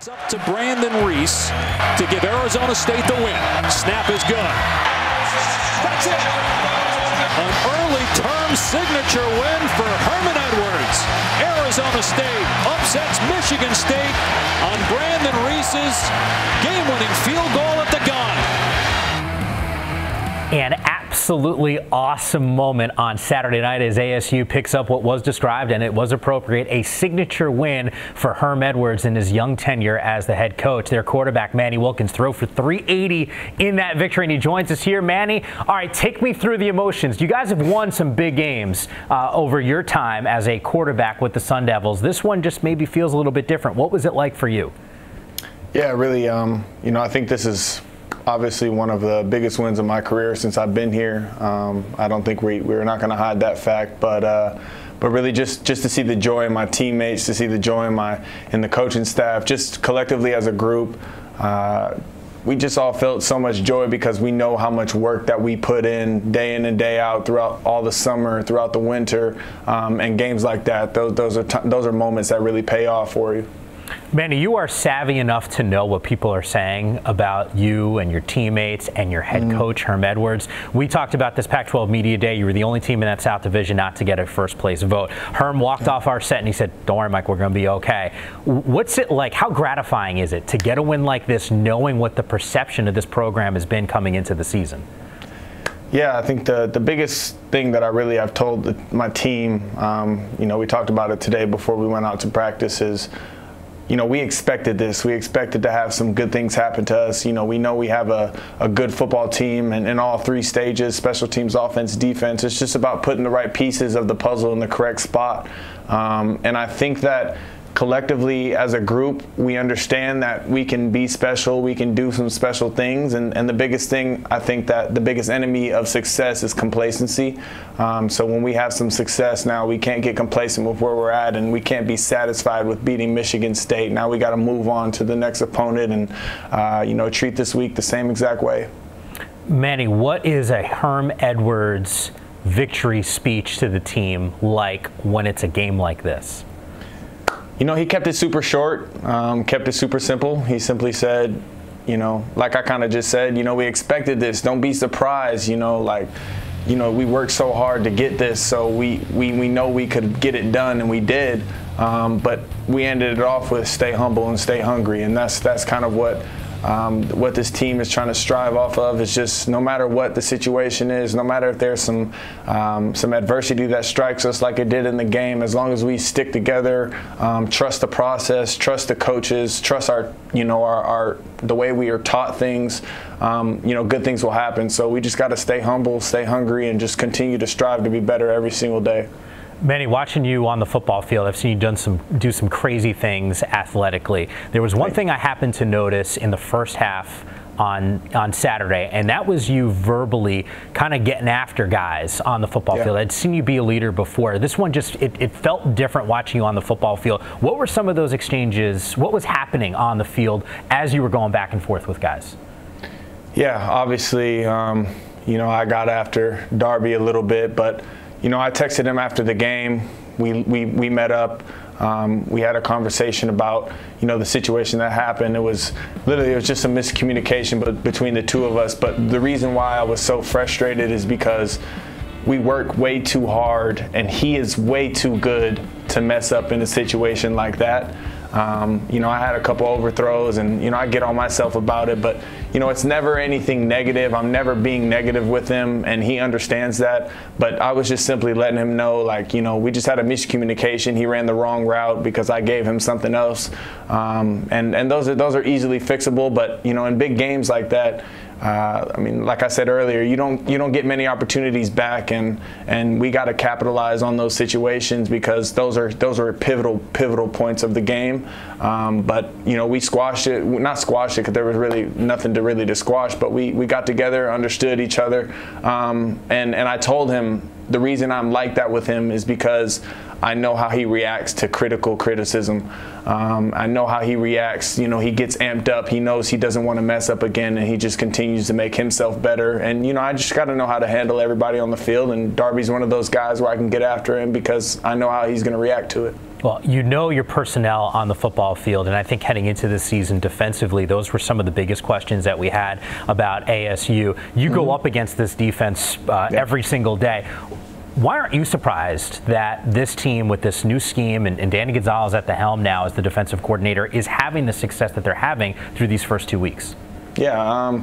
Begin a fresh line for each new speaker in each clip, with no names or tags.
It's up to Brandon Reese to give Arizona State the win. Snap is good. That's it. An early term signature win for Herman Edwards. Arizona State upsets Michigan State on Brandon Reese's game-winning field goal at the gun.
An absolutely awesome moment on Saturday night as ASU picks up what was described, and it was appropriate, a signature win for Herm Edwards in his young tenure as the head coach. Their quarterback, Manny Wilkins, threw for 380 in that victory, and he joins us here. Manny, all right, take me through the emotions. You guys have won some big games over your time as a quarterback with the Sun Devils. This one just maybe feels a little bit different. What was it like for you?
Yeah, really, I think this is obviously one of the biggest wins of my career since I've been here. I don't think we're not going to hide that fact, but really just to see the joy in my teammates, to see the joy in the coaching staff, just collectively as a group. We just all felt so much joy because we know how much work that we put in and day out throughout all the summer, throughout the winter, and games like that. Those are moments that really pay off for you.
Manny, you are savvy enough to know what people are saying about you and your teammates and your head coach, Herm Edwards. We talked about this Pac-12 Media Day. You were the only team in that South Division not to get a first-place vote. Herm walked off our set and he said, "Don't worry, Mike, we're going to be okay." What's it like? How gratifying is it to get a win like this, knowing what the perception of this program has been coming into the season?
Yeah, I think the biggest thing that I've told my team, we talked about it today before we went out to practice, is we expected this. We expected to have some good things happen to us. We know we have a good football team in all three stages, special teams, offense, defense. It's just about putting the right pieces of the puzzle in the correct spot. And I think that collectively as a group, we understand that we can be special, we can do some special things, and the biggest thing, I think that the biggest enemy of success is complacency. So when we have some success now, we can't get complacent with where we're at, and we can't be satisfied with beating Michigan State. Now we got to move on to the next opponent and treat this week the same exact way.
Manny, what is a Herm Edwards victory speech to the team like when it's a game like this?
He kept it super short, kept it super simple. He simply said, like I kind of just said, we expected this. Don't be surprised, we worked so hard to get this, so we know we could get it done, and we did. But we ended it off with stay humble and stay hungry, and that's kind of what this team is trying to strive off of. Is just no matter what the situation is, no matter if there's some adversity that strikes us like it did in the game, as long as we stick together, trust the process, trust the coaches, trust the way we are taught things, good things will happen. So we just got to stay humble, stay hungry, and just continue to strive to be better every single day.
Manny, watching you on the football field, I've seen you do some crazy things athletically. There was one thing I happened to notice in the first half on Saturday, and that was you verbally kind of getting after guys on the football field. I'd seen you be a leader before. This one just, it felt different watching you on the football field. What were some of those exchanges? What was happening on the field as you were going back and forth with guys? Yeah,
obviously, I got after Darby a little bit, but I texted him after the game. We met up. We had a conversation about, the situation that happened. It was just a miscommunication between the two of us. But the reason why I was so frustrated is because we work way too hard, and he is way too good to mess up in a situation like that. I had a couple overthrows, and I get on myself about it, but it's never anything negative. I'm never being negative with him, and he understands that. But I was just simply letting him know, we just had a miscommunication. He ran the wrong route because I gave him something else, and those are easily fixable. But in big games like that, like I said earlier, you don't get many opportunities back, and we got to capitalize on those situations because those are pivotal points of the game. But we squashed it, not squashed it because there was really nothing to squash. But we got together, understood each other, and I told him the reason I'm like that with him is because I know how he reacts to criticism. I know how he reacts. He gets amped up. He knows he doesn't want to mess up again, and he just continues to make himself better. And, I just got to know how to handle everybody on the field. And Darby's one of those guys where I can get after him because I know how he's going to react to it.
Well, you know your personnel on the football field, and I think heading into this season defensively, those were some of the biggest questions that we had about ASU. You go up against this defense every single day. Why aren't you surprised that this team with this new scheme and Danny Gonzalez at the helm now as the defensive coordinator is having the success that they're having through these first 2 weeks?
Yeah,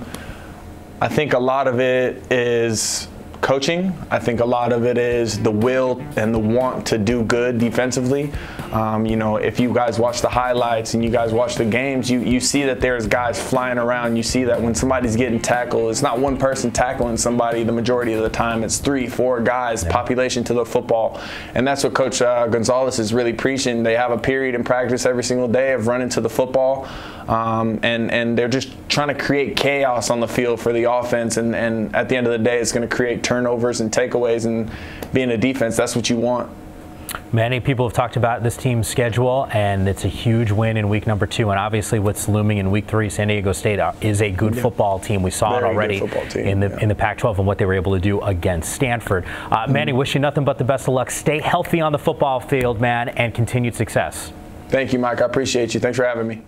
I think a lot of it is coaching. I think a lot of it is the will and the want to do good defensively. You know, if you guys watch the highlights and you guys watch the games, you see that there's guys flying around. You see that when somebody's getting tackled, it's not one person tackling somebody the majority of the time. It's 3-4 guys, population to the football. And that's what Coach Gonzalez is really preaching. They have a period in practice every single day of running to the football. And they're just trying to create chaos on the field for the offense. And at the end of the day, it's going to create turnovers and takeaways. And being a defense, that's what you want.
Many people have talked about this team's schedule, and it's a huge win in week number 2. And obviously, what's looming in week 3, San Diego State is a good football team. We saw it already in the Pac-12 and what they were able to do against Stanford. Manny, wish you nothing but the best of luck. Stay healthy on the football field, man, and continued success.
Thank you, Mike. I appreciate you. Thanks for having me.